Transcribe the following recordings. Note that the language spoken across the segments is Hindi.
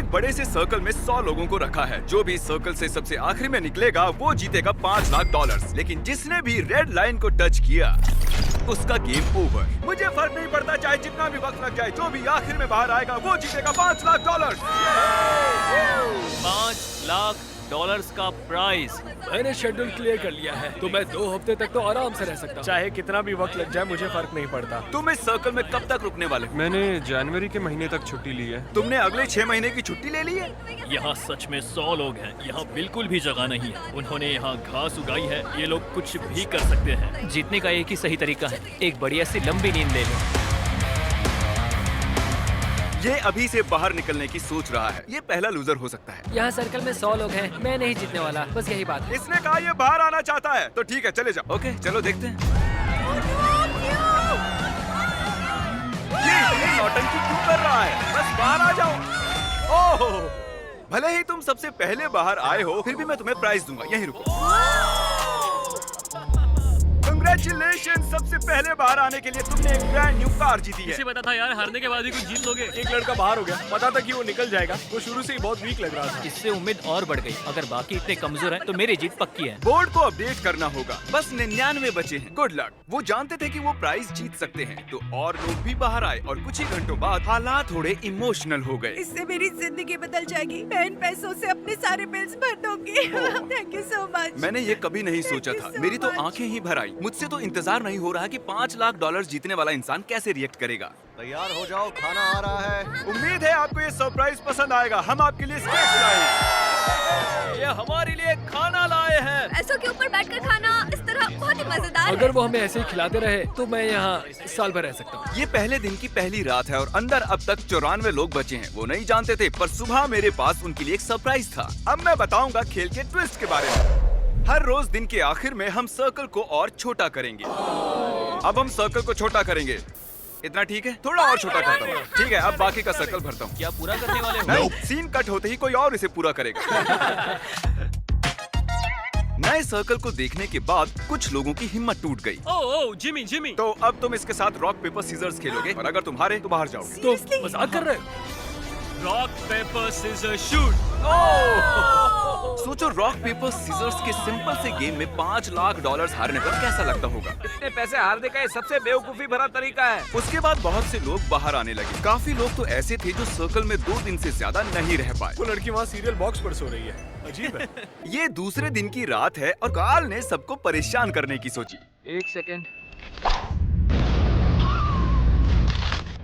बड़े से सर्कल में 100 लोगों को रखा है। जो भी सर्कल से सबसे आखिरी में निकलेगा वो जीतेगा $5 लाख। लेकिन जिसने भी रेड लाइन को टच किया उसका गेम ओवर। मुझे फर्क नहीं पड़ता चाहे जितना भी वक्त लग जाए, जो भी आखिर में बाहर आएगा वो जीतेगा $5 लाख। $5 लाख का प्राइज। मैंने शेड्यूल क्लियर कर लिया है, तो मैं 2 हफ्ते तक तो आराम से रह सकता हूँ। चाहे कितना भी वक्त लग जाए मुझे फर्क नहीं पड़ता। तुम इस सर्कल में कब तक रुकने वाले हो? मैंने जनवरी के महीने तक छुट्टी ली है। तुमने अगले 6 महीने की छुट्टी ले ली है? यहाँ सच में 100 लोग हैं। यहाँ बिल्कुल भी जगह नहीं है। उन्होंने यहाँ घास उगाई है। ये लोग कुछ भी कर सकते हैं। जीतने का एक ही सही तरीका है, एक बढ़िया सी लंबी नींद ले लो। ये अभी से बाहर निकलने की सोच रहा है। ये पहला लूजर हो सकता है। यहाँ सर्कल में 100 लोग हैं, मैं नहीं जीतने वाला, बस यही बात है। इसने कहा ये बाहर आना चाहता है, तो ठीक है चले जाओ। ओके चलो देखते हैं। ये नौटंकी क्यों कर रहा है? बस बाहर आ जाओ। ओह, भले ही तुम सबसे पहले बाहर आए हो, फिर भी मैं तुम्हें प्राइज दूंगा। यहीं रुको। Congratulations! सबसे पहले बाहर आने के लिए तुमने एक ब्रांड न्यू कार जीती है। इसे पता था यार, हारने के बाद ही कुछ जीत लोगे। एक लड़का बाहर हो गया, पता था कि वो निकल जाएगा। वो शुरू से ही बहुत वीक लग रहा था। इससे उम्मीद और बढ़ गई। अगर बाकी इतने कमजोर हैं, तो मेरी जीत पक्की है। बोर्ड को अपडेट करना होगा। बस 99 बचे हैं। Good luck. वो जानते थे कि वो प्राइज जीत सकते हैं, तो और लोग भी बाहर आए और कुछ ही घंटों बाद हालात थोड़े इमोशनल हो गए। इससे मेरी जिंदगी बदल जाएगी। मैं इन पैसों से अपने सारे बिल्स भर दूंगी। Thank you so much. मैंने ये कभी नहीं सोचा था। मेरी तो आंखें ही भर आई। मुझसे तो इंतजार नहीं हो रहा कि $5 लाख जीतने वाला इंसान कैसे रिएक्ट करेगा। तैयार हो जाओ, खाना आ रहा है। उम्मीद है आपको ये सरप्राइज पसंद आएगा। हम आपके लिए स्नैक्स लाए हैं। ये हमारे लिए खाना लाए हैं। पैसों के ऊपर बैठकर खाना इस तरह बहुत ही मजेदार अगर वो हमें ऐसे ही खिलाते रहे, तो मैं यहाँ साल भर रह सकता हूँ। ये पहले दिन की पहली रात है और अंदर अब तक 94 लोग बचे हैं। वो नहीं जानते थे, पर सुबह मेरे पास उनके लिए एक सरप्राइज था। अब मैं बताऊंगा खेल के ट्विस्ट के बारे में। हर रोज दिन के आखिर में हम सर्कल को और छोटा करेंगे। अब हम सर्कल को छोटा करेंगे। इतना ठीक है? थोड़ा और छोटा करता हूँ। ठीक है, अब बाकी का सर्कल भरता हूँ। क्या पूरा करने वाले हो? नहीं, सीन कट होते ही कोई और इसे पूरा करेगा। नए सर्कल को देखने के बाद कुछ लोगों की हिम्मत टूट गई। ओह जिमी। तो अब तुम इसके साथ रॉक पेपर सीजर्स खेलोगे और अगर तुम हारे तो बाहर जाओगे। तो मजाक कर रहे हो? Rock paper scissor shoot. सोचो, रॉक पेपर सीजर्स के सिंपल से गेम में $5 लाख हारने पर कैसा लगता होगा। इतने पैसे हारने का ये सबसे बेवकूफी भरा तरीका है। उसके बाद बहुत से लोग बाहर आने लगे। काफी लोग तो ऐसे थे जो सर्कल में 2 दिन से ज्यादा नहीं रह पाए। वो लड़की वहाँ सीरियल बॉक्स पर सो रही है। अजीब है। ये दूसरे दिन की रात है और कार्ल ने सबको परेशान करने की सोची। 1 सेकेंड।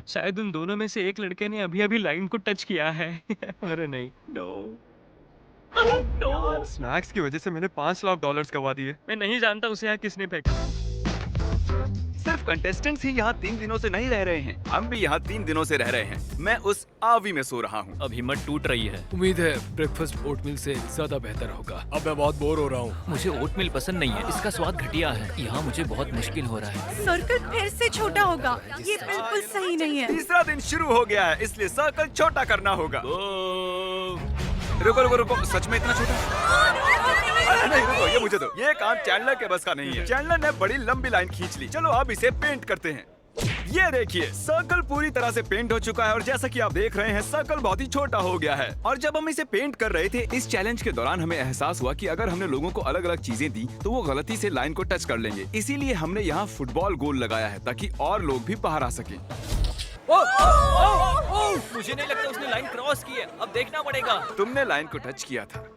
शायद उन दोनों में से एक लड़के ने अभी लाइन को टच किया है। अरे नहीं, नो। स्नैक्स की वजह से मैंने $5 लाख गवा दिए। मैं नहीं जानता उसे यहाँ किसने फेंका। सिर्फ कंटेस्टेंट्स ही यहाँ 3 दिनों से नहीं रह रहे हैं। हम भी यहाँ 3 दिनों से रह रहे हैं। मैं उस आवी में सो रहा हूँ। अब हिम्मत टूट रही है। उम्मीद है ब्रेकफास्ट ओटमील से ज्यादा बेहतर होगा। अब मैं बहुत बोर हो रहा हूँ। मुझे ओटमील पसंद नहीं है, इसका स्वाद घटिया है। यहाँ मुझे बहुत मुश्किल हो रहा है। सर्कल फिर से छोटा होगा। ये बिल्कुल सही नहीं है। तीसरा दिन शुरू हो गया है, इसलिए सर्कल छोटा करना होगा। रुको, सच में इतना छोटा? अरे नहीं, रुको, ये मुझे दो। ये काम चैंडलर के बस का नहीं है। चैंडलर ने बड़ी लंबी लाइन खींच ली। चलो अब इसे पेंट करते हैं। ये देखिए, सर्कल पूरी तरह से पेंट हो चुका है और जैसा कि आप देख रहे हैं, सर्कल बहुत ही छोटा हो गया है। और जब हम इसे पेंट कर रहे थे, इस चैलेंज के दौरान हमें एहसास हुआ कि अगर हमने लोगों को अलग अलग चीजें दी तो वो गलती से लाइन को टच कर लेंगे। इसीलिए हमने यहाँ फुटबॉल गोल लगाया है ताकि और लोग भी बाहर आ सके। मुझे नहीं लगता उसने लाइन क्रॉस की है। अब देखना पड़ेगा। तुमने लाइन को टच किया था।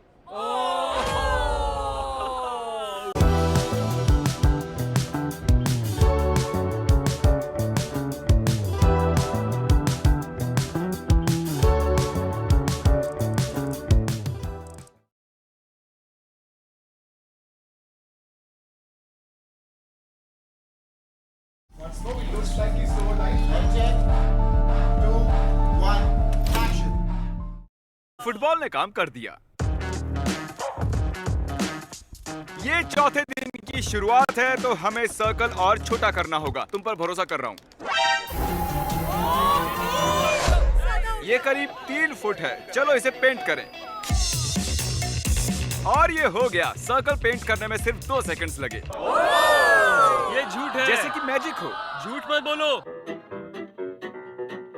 फुटबॉल ने काम कर दिया। ये चौथे दिन की शुरुआत है, तो हमें सर्कल और छोटा करना होगा। तुम पर भरोसा कर रहा हूँ। ये करीब 3 फुट है। चलो इसे पेंट करें। और ये हो गया। सर्कल पेंट करने में सिर्फ 2 सेकंड्स लगे। ये झूठ है। जैसे कि मैजिक हो। झूठ मत बोलो।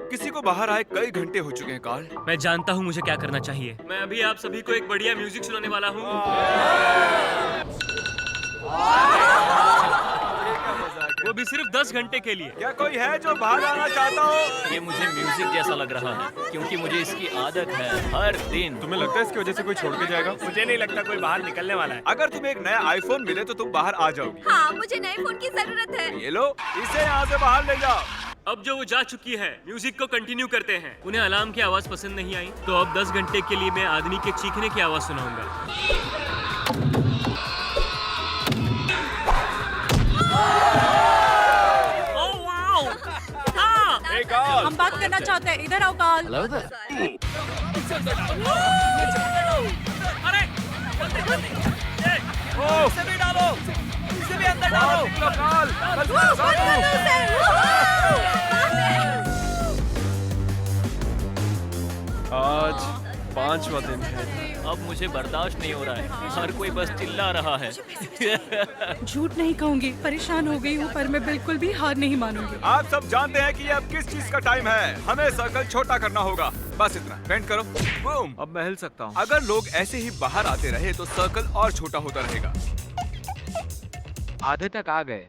किसी किसी को बाहर आए कई घंटे हो चुके हैं कार्ल। मैं जानता हूँ मुझे क्या करना चाहिए। मैं अभी आप सभी को एक बढ़िया म्यूजिक सुनाने वाला हूँ। वो भी सिर्फ 10 घंटे के लिए। क्या कोई है जो बाहर आना चाहता हो? ये मुझे म्यूजिक जैसा लग रहा है क्योंकि मुझे इसकी आदत है हर दिन। तुम्हें लगता है इसकी वजह से कोई छोड़ के जाएगा? मुझे नहीं लगता कोई बाहर निकलने वाला है। अगर तुम्हें एक नया आईफोन मिले तो तुम बाहर आ जाओगी। हाँ, मुझे नए फोन की जरूरत है। ये लो, इसे यहाँ से बाहर ले जाओ। अब जो वो जा चुकी है, म्यूजिक को कंटिन्यू करते हैं। उन्हें अलार्म की आवाज पसंद नहीं आई, तो अब 10 घंटे के लिए मैं आदमी के चीखने की आवाज सुनाऊंगा। हम बात करना चाहते हैं, इधर आओ कार्ल। आज 5वां दिन है। अब मुझे बर्दाश्त नहीं हो रहा है, हर कोई बस चिल्ला रहा है। झूठ नहीं कहूंगी, परेशान हो गई हूँ, पर मैं बिल्कुल भी हार नहीं मानूंगी। आप सब जानते हैं कि ये अब किस चीज का टाइम है। हमें सर्कल छोटा करना होगा, बस इतना। पेंट करो। बूम। अब मैं हिल सकता हूँ। अगर लोग ऐसे ही बाहर आते रहे तो सर्कल और छोटा होता रहेगा। आधे तक आ गए।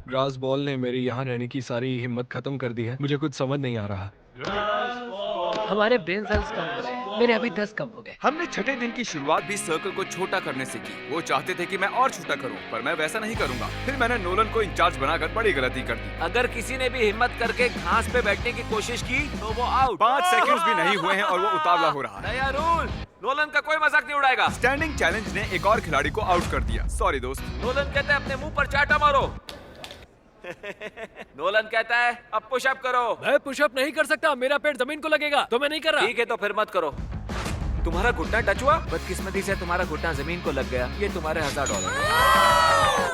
ग्रास बॉल ने मेरी यहाँ रहने की सारी हिम्मत खत्म कर दी है। मुझे कुछ समझ नहीं आ रहा। हमारे ब्रेन सेल्स कम हो गए। मेरे अभी 10 कम हो गए। हमने छठे दिन की शुरुआत भी सर्कल को छोटा करने से की। वो चाहते थे कि मैं और छोटा करूं, पर मैं वैसा नहीं करूंगा। फिर मैंने नोलन को इंचार्ज बनाकर बड़ी गलती कर दी। अगर किसी ने भी हिम्मत करके घास पे बैठने की कोशिश की तो वो आउट। 5 सेकंड्स भी नहीं हुए हैं और वो उतावला हो रहा है। नया रूल, नोलन का कोई मजाक नहीं उड़ाएगा। स्टैंडिंग चैलेंज ने एक और खिलाड़ी को आउट कर दिया। सॉरी दोस्त। नोलन कहता है अपने मुंह पर चाटा मारो। नोलन कहता है अब पुशअप करो। मैं पुशअप नहीं कर सकता, मेरा पेट जमीन को लगेगा, तो मैं नहीं कर रहा। ठीक है तो फिर मत करो। तुम्हारा घुटना टच हुआ? बदकिस्मती से तुम्हारा घुटना जमीन को लग गया। ये तुम्हारे $1000।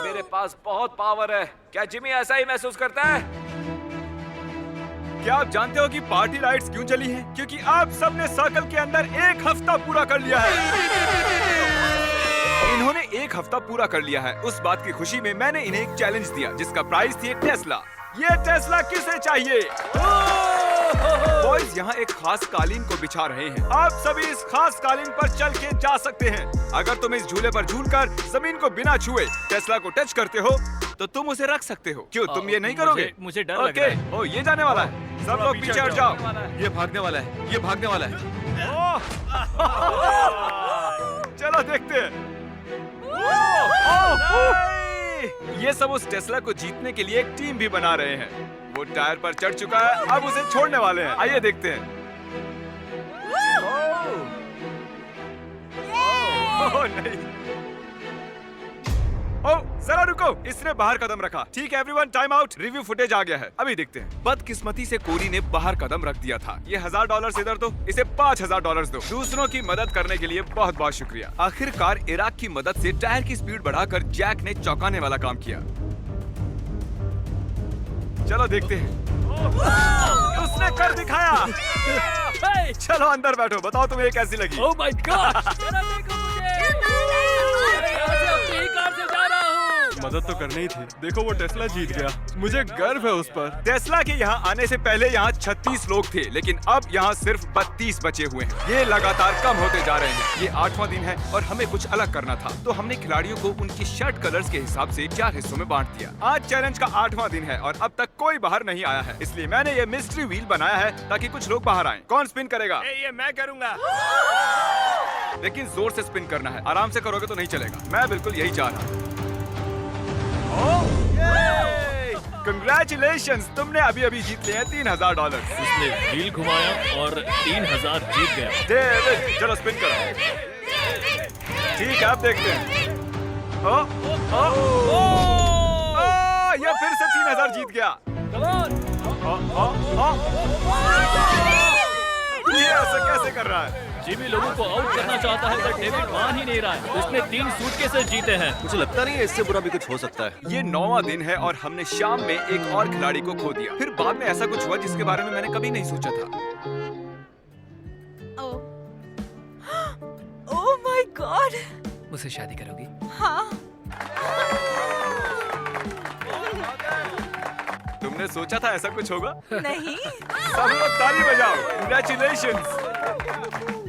मेरे पास बहुत पावर है। क्या जिमी ऐसा ही महसूस करता है? क्या आप जानते हो कि पार्टी लाइट्स क्यों जली हैं? क्योंकि आप सबने सर्कल के अंदर 1 हफ्ता पूरा कर लिया है। इन्होंने 1 हफ्ता पूरा कर लिया है। उस बात की खुशी में मैंने इन्हें एक चैलेंज दिया जिसका प्राइस थी एक टेस्ला। ये टेस्ला किसे चाहिए? बॉयज यहाँ एक खास कालीन को बिछा रहे हैं। आप सभी इस खास कालीन पर चल के जा सकते हैं। अगर तुम इस झूले पर झूलकर जमीन को बिना छुए टेस्ला को टच करते हो तो तुम उसे रख सकते हो। क्यों तुम ये नहीं करोगे? मुझे डर लग रहा है। ओ, ये जाने वाला है। सब लोग पीछे हट जाओ। ये भागने वाला है। ये भागने वाला है। चलो देखते हैं। ये सब उस टेस्ला को जीतने के लिए एक टीम भी बना रहे हैं। वो टायर पर चढ़ चुका है, अब उसे छोड़ने वाले हैं। आइए देखते हैं। ओह नहीं। ओह जरा रुको, इसने बाहर कदम रखा। ठीक है everyone, time out. Review footage आ गया है, अभी देखते हैं। बदकिस्मती से कोरी ने बाहर कदम रख दिया था। ये $1000 इधर दो, इसे $5000 दो। दूसरों की मदद करने के लिए बहुत बहुत शुक्रिया। आखिरकार इराक की मदद से टायर की स्पीड बढ़ाकर जैक ने चौंकाने वाला काम किया। चलो देखते हैं। उसने कर दिखाया। चलो अंदर बैठो, बताओ तुम्हें कैसी लगी? Oh my God! देखो मुझे। अपनी ही कार से जा रहा हूँ। मदद तो करनी ही थी। देखो वो टेस्ला जीत गया। मुझे गर्व है उस पर। टेस्ला के यहाँ आने से पहले यहाँ 36 लोग थे, लेकिन अब यहाँ सिर्फ 32 बचे हुए हैं। ये लगातार कम होते जा रहे हैं। ये 8वां दिन है और हमें कुछ अलग करना था, तो हमने खिलाड़ियों को उनकी शर्ट कलर्स के हिसाब से 4 हिस्सों में बांट दिया। आज चैलेंज का 8वां दिन है और अब तक कोई बाहर नहीं आया है, इसलिए मैंने ये मिस्ट्री व्हील बनाया है ताकि कुछ लोग बाहर आए। कौन स्पिन करेगा? ये मैं करूंगा। लेकिन जोर से स्पिन करना है, आराम से करोगे तो नहीं चलेगा। मैं बिल्कुल यही चाह रहा हूँ। Congratulations! तुमने अभी अभी जीत लिए हैं $3000। उसने व्हील घुमाया और 3000 जीत गया। डेविड, चलो स्पिन करो। ठीक है, अब देखते हैं। ये फिर से 3000 जीत गया। ये ऐसा कैसे कर रहा है? जिमी लोगों को आउट करना चाहता है पर डेविड मान ही नहीं रहा है। उसने 3 सूटकेसेस जीते हैं। मुझे लगता नहीं है इससे बुरा भी कुछ हो सकता है। ये 9वां दिन है और हमने शाम में एक और खिलाड़ी को खो दिया। फिर बाद में ऐसा कुछ हुआ जिसके बारे में मैंने कभी नहीं सोचा था। Oh my God! मुझसे शादी करोगी? हाँ। तुमने सोचा था ऐसा कुछ होगा? नहीं। सब लोग ताली बजाओ। Congratulations!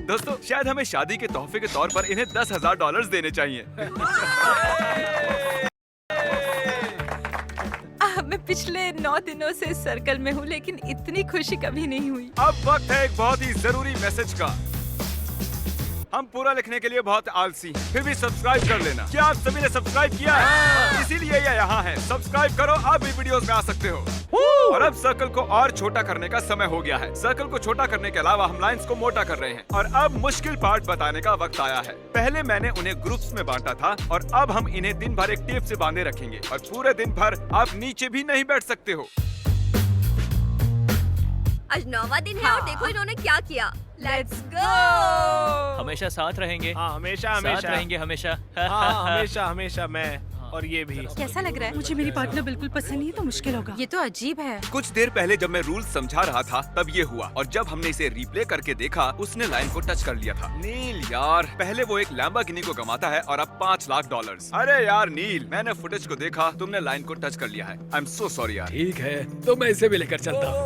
दोस्तों, शायद हमें शादी के तोहफे के तौर पर इन्हें $10,000 देने चाहिए। मैं पिछले 9 दिनों से इस सर्कल में हूँ, लेकिन इतनी खुशी कभी नहीं हुई। अब वक्त है एक बहुत ही जरूरी मैसेज का। हम पूरा लिखने के लिए बहुत आलसी हैं, फिर भी सब्सक्राइब कर लेना। क्या आप सभी ने सब्सक्राइब किया है? इसीलिए ये यहाँ है। सब्सक्राइब करो, आप भी वीडियोस में आ सकते हो। और अब सर्कल को और छोटा करने का समय हो गया है। सर्कल को छोटा करने के अलावा हम लाइंस को मोटा कर रहे हैं। और अब मुश्किल पार्ट बताने का वक्त आया है। पहले मैंने उन्हें ग्रुप्स में बांटा था और अब हम इन्हें दिन भर एक टेप से बांधे रखेंगे और पूरे दिन भर आप नीचे भी नहीं बैठ सकते हो। आज 9वां दिन है और देखो इन्होंने क्या किया। Let's go. हमेशा साथ रहेंगे। हाँ हमेशा साथ हमेशा रहेंगे हमेशा। हाँ हमेशा हमेशा मैं और ये भी। कैसा लग रहा है? मुझे मेरी पार्टनर बिल्कुल पसंद नहीं है तो मुश्किल होगा। ये तो अजीब है। कुछ देर पहले जब मैं रूल्स समझा रहा था तब ये हुआ और जब हमने इसे रिप्ले करके देखा उसने लाइन को टच कर लिया था। नील यार, पहले वो एक लैम्बोर्गिनी को गंवाता है और अब $5,00,000। अरे यार नील, मैंने फुटेज को देखा, तुमने लाइन को टच कर लिया है। आई एम सो सॉरी यार। ठीक है, तो मैं इसे भी लेकर चलता हूँ।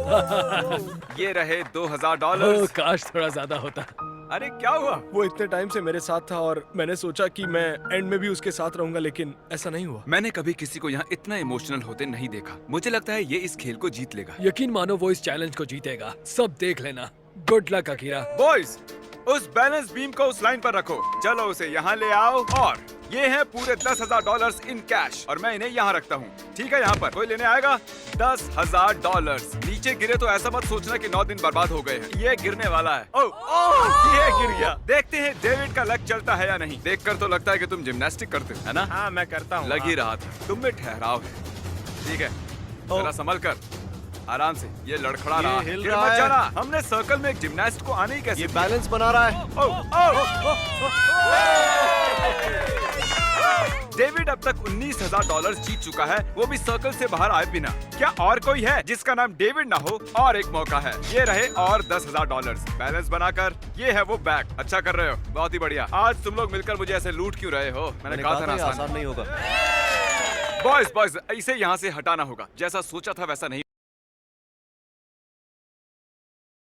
ये रहे $2,000। काश थोड़ा ज्यादा होता। अरे क्या हुआ? वो इतने टाइम से मेरे साथ था और मैंने सोचा कि मैं एंड में भी उसके साथ रहूंगा, लेकिन ऐसा नहीं हुआ। मैंने कभी किसी को यहाँ इतना इमोशनल होते नहीं देखा। मुझे लगता है ये इस खेल को जीत लेगा। यकीन मानो वो इस चैलेंज को जीतेगा। सब देख लेना। Good luck Akira. बॉयज, उस बैलेंस बीम को उस लाइन पर रखो। चलो उसे यहाँ ले आओ और ये है पूरे $10,000 इन कैश और मैं इन्हें यहाँ रखता हूँ। ठीक है, यहाँ पर कोई लेने आएगा? $10,000। नीचे गिरे तो ऐसा मत सोचना कि 9 दिन बर्बाद हो गए हैं। ये गिरने वाला है। ओह, ये गिर गया। देखते हैं डेविड का लक चलता है या नहीं। देखकर तो लगता है कि तुम जिम्नास्टिक करते हो, है ना? हाँ मैं करता हूँ। लग ही रहा था। तुम में ठहराव है। ठीक है, जरा संभल कर, आराम से। ये लड़खड़ा रहा है। हिल गिर रहा मत है। जाना। हमने सर्कल में एक जिम्नास्ट को आने ही कैसे ये दिया? बैलेंस बना रहा है। डेविड अब तक $19,000 जीत चुका है, वो भी सर्कल से बाहर आए बिना। क्या और कोई है जिसका नाम डेविड ना हो? और एक मौका है। ये रहे और $10,000 बैलेंस बनाकर। ये है वो बैग। अच्छा कर रहे हो, बहुत ही बढ़िया। आज तुम लोग मिलकर मुझे ऐसे लूट क्यों रहे हो? मैंने कहा था ना आसान नहीं होगा। बॉयज, इसे यहाँ से हटाना होगा। जैसा सोचा था वैसा नहीं।